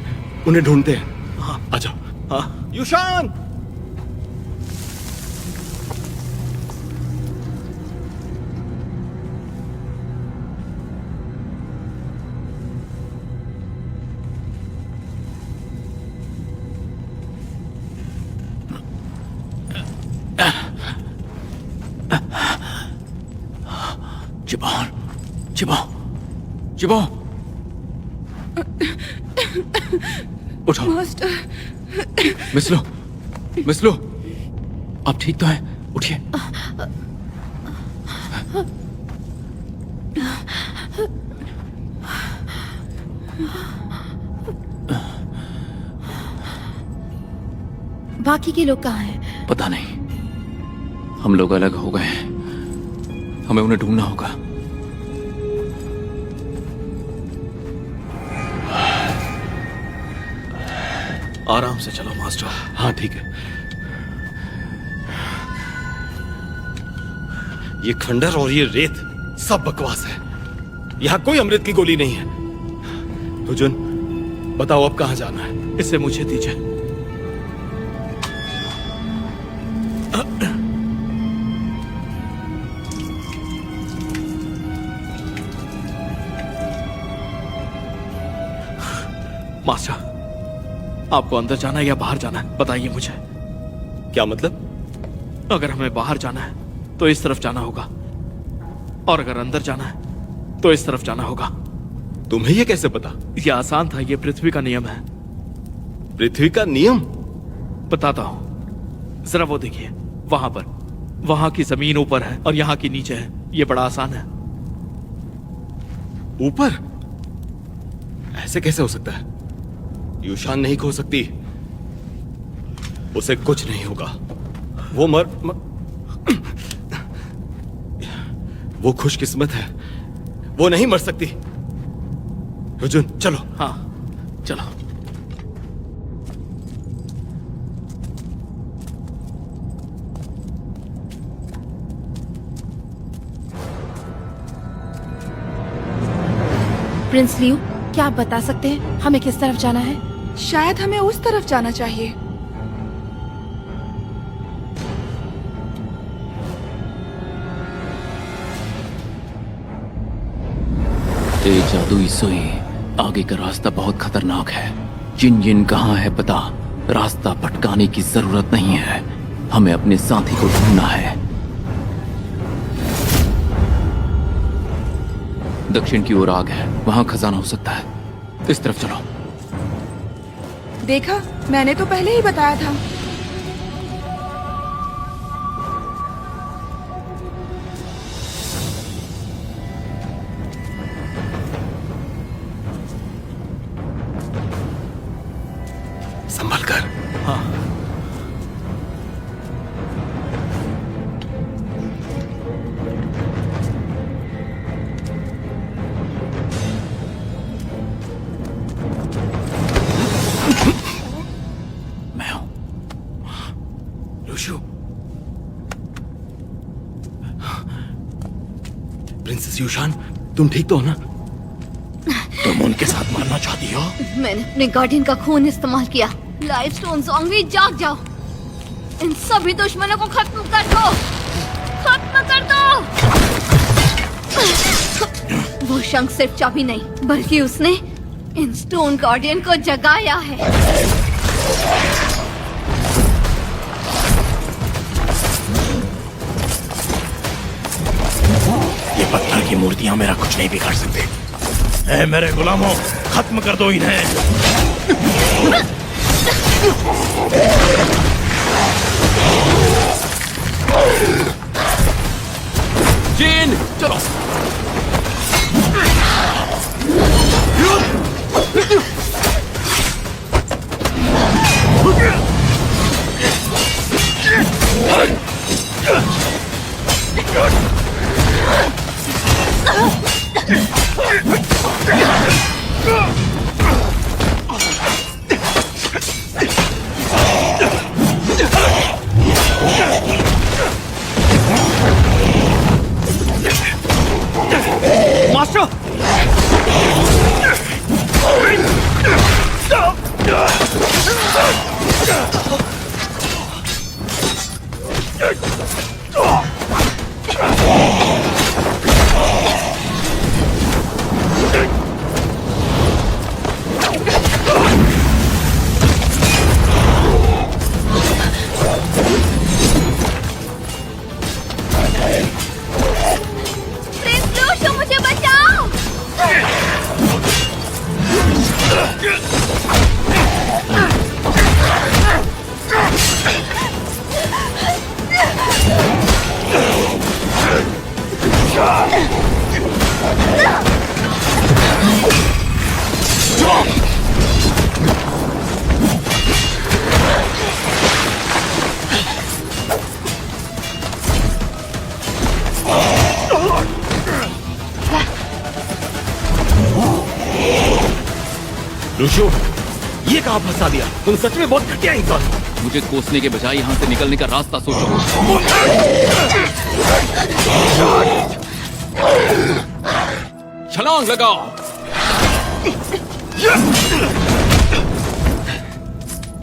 उन्हें ढूंढते हैं। हाँ, आ जाओ। हाँ, यूशान, जिबान, जिबान, जिबान, उठो। मास्टर, मिस लो, आप ठीक तो हैं? उठिए। बाकी के लोग कहाँ हैं? पता नहीं, हम लोग अलग हो गए हैं। हमें उन्हें ढूंढना होगा। आराम से चलो मास्टर। हाँ ठीक है। ये खंडर और ये रेत सब बकवास है। यहाँ कोई अमृत की गोली नहीं है। हुजून, बताओ अब कहाँ जाना है? इसे मुझे दीजिए। मास्टर, आपको अंदर जाना है या बाहर जाना है? बताइए मुझे। क्या मतलब? अगर हमें बाहर जाना है तो इस तरफ जाना होगा, और अगर अंदर जाना है तो इस तरफ जाना होगा। तुम्हें ये कैसे पता? यह आसान था, यह पृथ्वी का नियम है। पृथ्वी का नियम? बताता हूं, जरा वो देखिए, वहां पर। वहां की जमीन ऊपर है और यहाँ की नीचे है। यह बड़ा आसान है। ऊपर? ऐसे कैसे हो सकता है? यूशान नहीं खो सकती। उसे कुछ नहीं होगा। वो वो खुशकिस्मत है। वो नहीं मर सकती। हुजून, चलो। हाँ, चलो। प्रिंस लियू, क्या आप बता सकते हैं हमें किस तरफ जाना है? शायद हमें उस तरफ जाना चाहिए। ए जादुई सुई, आगे का रास्ता बहुत खतरनाक है। जिन जिन कहाँ है पता। रास्ता भटकाने की जरूरत नहीं है। हमें अपने साथी को ढूंढना है। दक्षिण की ओर आग है, वहां खजाना हो सकता है। इस तरफ चलो। देखा, मैंने तो पहले ही बताया था। संभल कर। हाँ। मैं हूं। लुशु, प्रिंसेस यूशान, तुम ठीक तो हो ना? तुम उनके साथ मरना चाहती हो? मैंने अपने गार्डियन का खून इस्तेमाल किया। लाइफ स्टोन ज़ॉम्बी, जाग जाओ। इन सभी दुश्मनों को खत्म कर दो, खत्म कर दो। वो शंख सिर्फ चाबी नहीं, बल्कि उसने इन स्टोन गार्डियन को जगाया है। ये पत्थर की मूर्तियां मेरा कुछ नहीं बिगाड़ सकते। ऐ मेरे गुलामों, खत्म कर दो इन्हें। जीन, चलो। मास्टर! प्रिंस लूशु, मुझे बचाओ। लुशु, ये कहाँ फंसा दिया? तुम सच में बहुत घटिया इंसान हो। मुझे कोसने के बजाय यहाँ से निकलने का रास्ता सोचो। छलांग लगाओ।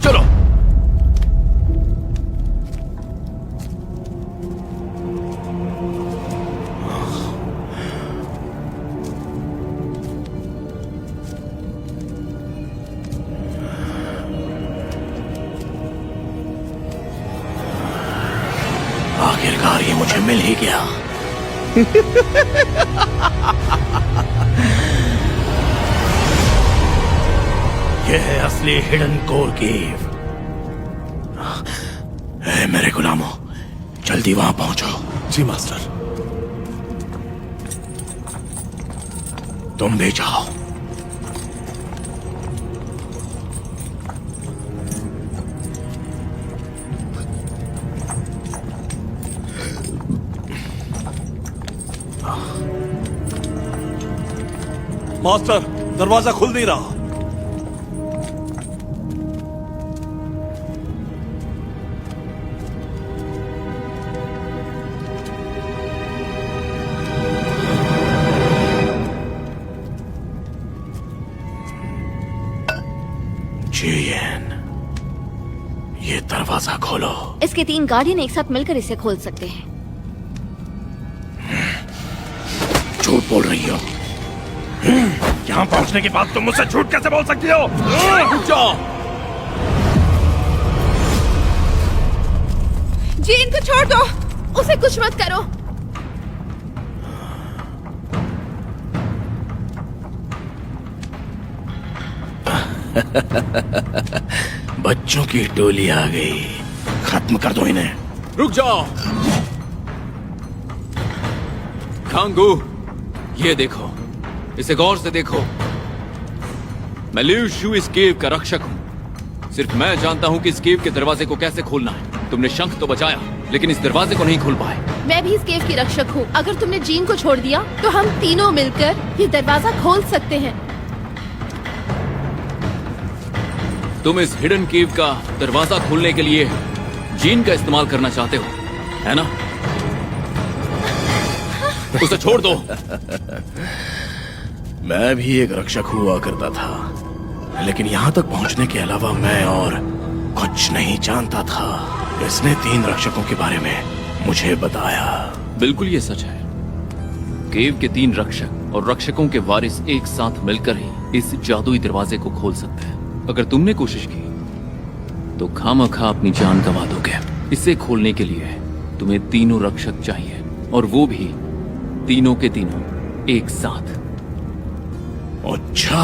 चलो। आखिरकार ये मुझे मिल ही गया। ये है असली हिडन कोर केव। ऐ मेरे गुलामों, जल्दी वहां पहुंचो। जी मास्टर। तुम भी जाओ। मास्टर, दरवाजा खुल नहीं रहा। जेएन, ये दरवाजा खोलो। इसके 3 गार्डियन एक साथ मिलकर इसे खोल सकते हैं। झूठ बोल रही हो। यहाँ पहुंचने के बाद तुम मुझसे झूठ कैसे बोल सकती हो? जाओ। जीन को छोड़ दो। उसे कुछ मत करो। बच्चों की टोली आ गई। खत्म कर दो इन्हें। रुक जाओ। खांगू, ये देखो, इसे गौर से देखो। मैं लियू शू इस केव का रक्षक हूं। सिर्फ मैं जानता हूँ कि इस केव के दरवाजे को कैसे खोलना है। तुमने शंख तो बचाया, लेकिन इस दरवाजे को नहीं खोल पाए। मैं भी इस केव की रक्षक हूँ। अगर तुमने जीन को छोड़ दिया तो हम तीनों मिलकर ये दरवाजा खोल सकते हैं। तुम इस हिडन केव का दरवाजा खोलने के लिए जीन का इस्तेमाल करना चाहते हो, है ना? उसे छोड़ दो। मैं भी एक रक्षक हुआ करता था, लेकिन यहाँ तक पहुँचने के अलावा मैं और कुछ नहीं जानता था। इसने 3 रक्षकों के बारे में मुझे बताया। बिल्कुल ये सच है। केव के 3 रक्षक और रक्षकों के वारिस एक साथ मिलकर ही इस जादुई दरवाजे को खोल सकते हैं। अगर तुमने कोशिश की तो खामखा अपनी जान गंवा दोगे। इसे खोलने के लिए तुम्हें तीनों रक्षक चाहिए, और वो भी तीनों के तीनों एक साथ। अच्छा,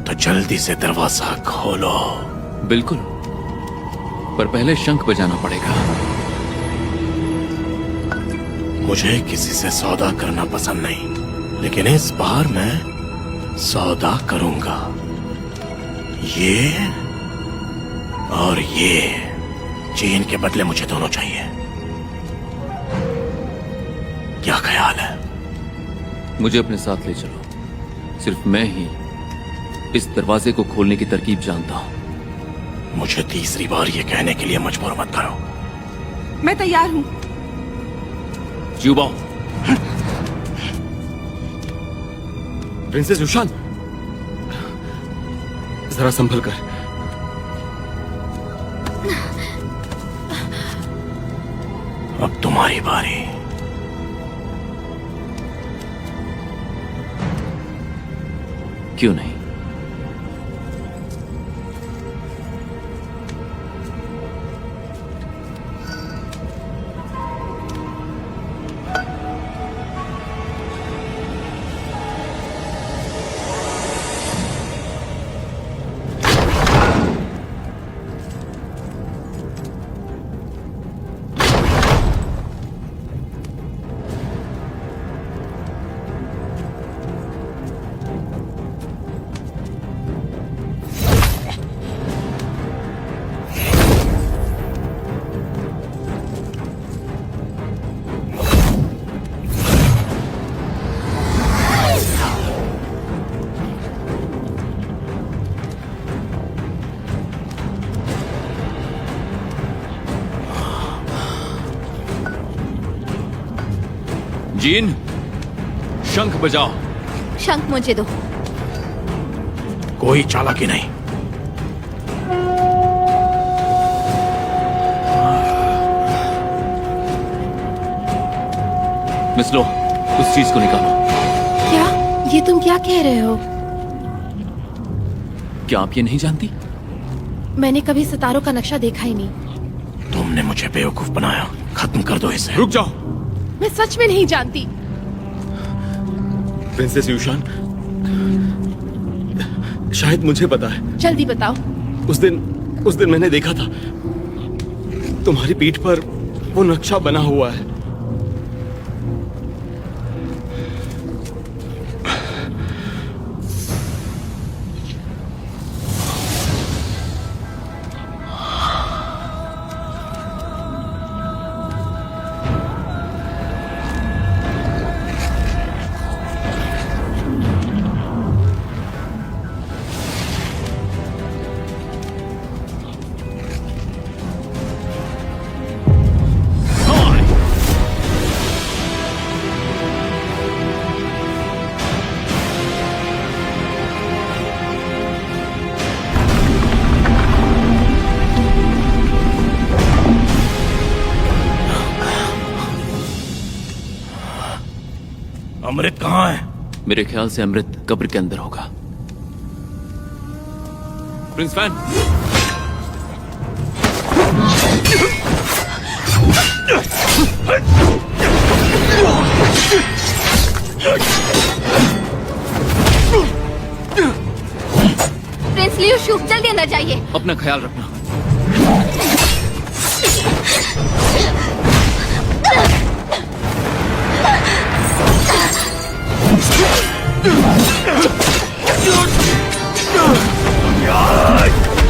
तो जल्दी से दरवाजा खोलो। बिल्कुल, पर पहले शंख बजाना पड़ेगा। मुझे किसी से सौदा करना पसंद नहीं, लेकिन इस बार मैं सौदा करूंगा। ये और ये चीन के बदले मुझे दोनों चाहिए। क्या ख्याल है? मुझे अपने साथ ले चलो। सिर्फ मैं ही इस दरवाजे को खोलने की तरकीब जानता हूं। मुझे तीसरी बार ये कहने के लिए मजबूर मत करो। मैं तैयार हूँ। जुबाओ। प्रिंसेस युशान, जरा संभल कर। अब तुम्हारी बारी। क्यों नहीं? जीन, शंख बजाओ। शंख मुझे दो। कोई चालाकी नहीं। मिस लो, उस चीज को निकालो। क्या? ये तुम क्या कह रहे हो? क्या आप ये नहीं जानती? मैंने कभी सितारों का नक्शा देखा ही नहीं। तुमने मुझे बेवकूफ बनाया। खत्म कर दो इसे। रुक जाओ। मैं सच में नहीं जानती। प्रिंसेस युशान, शायद मुझे पता है। जल्दी बताओ। उस दिन मैंने देखा था, तुम्हारी पीठ पर वो नक्शा बना हुआ है। अमृत कहाँ है? मेरे ख्याल से अमृत कब्र के अंदर होगा। प्रिंस फैन, प्रिंस लियू शू, जल्दी अंदर जाइए। अपना ख्याल रखना। Yeah!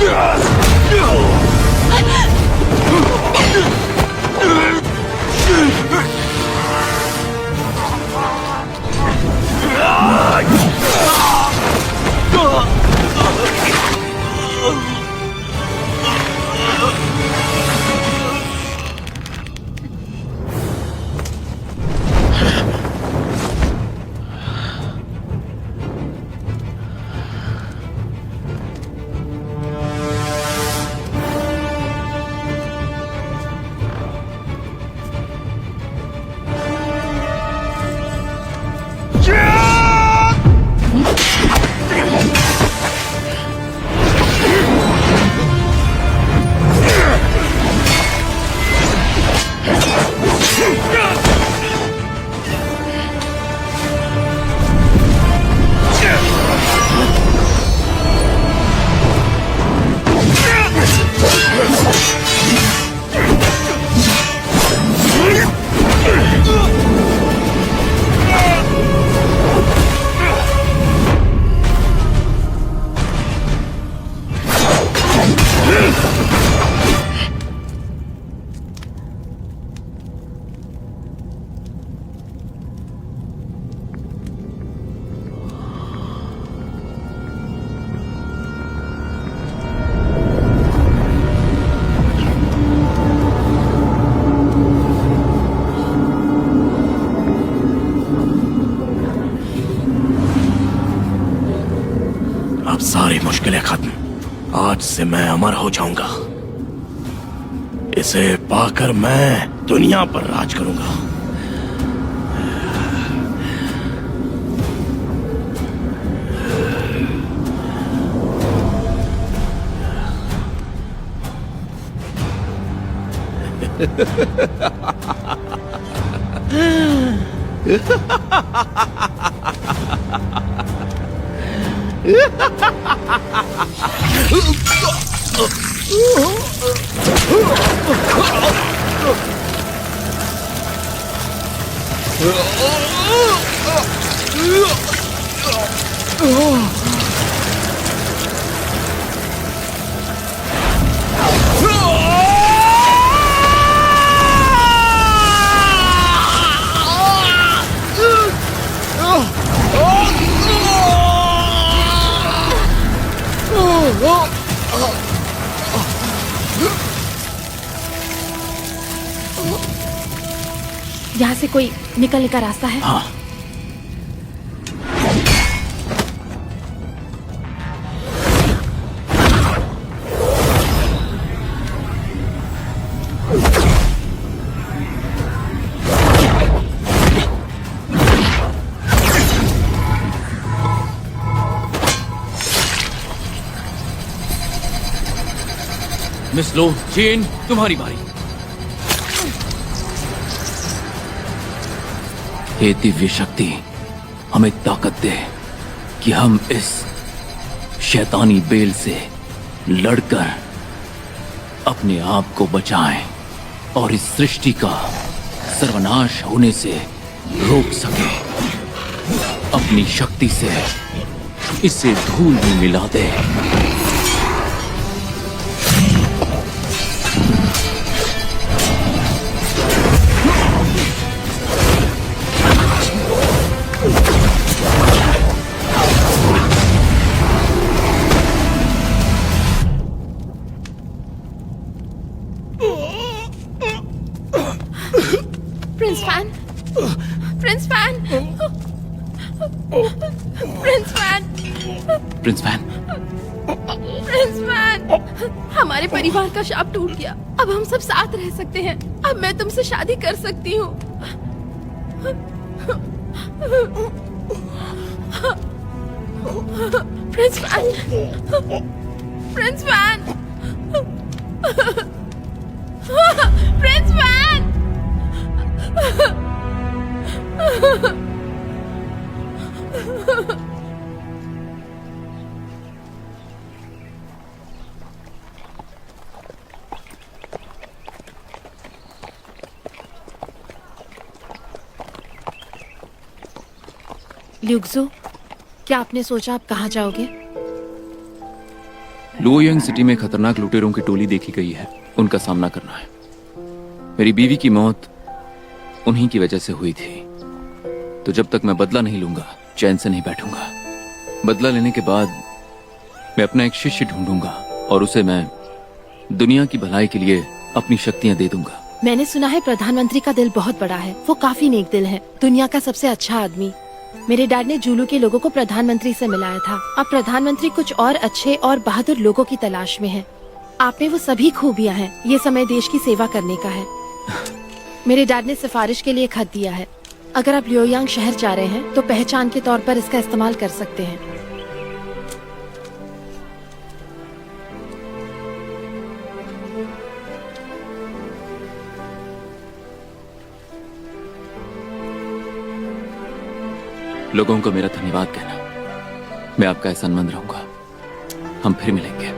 मुश्किलें खत्म। आज से मैं अमर हो जाऊंगा। इसे पाकर मैं दुनिया पर राज करूंगा। यहाँ से कोई निकलने का रास्ता है? हाँ। मिस लो, जेन, तुम्हारी बारी। हे दिव्य शक्ति, हमें ताकत दे कि हम इस शैतानी बेल से लड़कर अपने आप को बचाएं और इस सृष्टि का सर्वनाश होने से रोक सके। अपनी शक्ति से इसे धूल में मिला दे। Prince fan, prince fan, prince fan, prince fan, prince fan, हमारे परिवार का शाप टूट गया। अब हम सब साथ रह सकते हैं। अब मैं तुमसे शादी कर सकती हूँ। Prince fan, prince fan, prince fan. ल्यूक्सो, क्या आपने सोचा आप कहाँ जाओगे? लुओयांग सिटी में खतरनाक लुटेरों की टोली देखी गई है, उनका सामना करना है। मेरी बीवी की मौत उन्हीं की वजह से हुई थी, तो जब तक मैं बदला नहीं लूंगा चैन से नहीं बैठूंगा। बदला लेने के बाद मैं अपना एक शिष्य ढूंढूंगा और उसे मैं दुनिया की भलाई के लिए अपनी शक्तियां दे दूंगा। मैंने सुना है प्रधानमंत्री का दिल बहुत बड़ा है। वो काफी नेक दिल है, दुनिया का सबसे अच्छा आदमी। मेरे डैड ने जूलू के लोगों को प्रधानमंत्री से मिलाया था। अब प्रधानमंत्री कुछ और अच्छे और बहादुर लोगों की तलाश में है। आप में वो सभी खूबियां हैं। ये समय देश की सेवा करने का है। मेरे डैड ने सिफारिश के लिए खत दिया है। अगर आप लियोयांग शहर जा रहे हैं तो पहचान के तौर पर इसका इस्तेमाल कर सकते हैं। लोगों को मेरा धन्यवाद कहना। मैं आपका एहसानमंद रहूंगा। हम फिर मिलेंगे।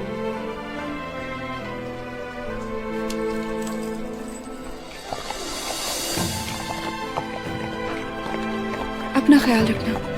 अपना ख्याल रखना।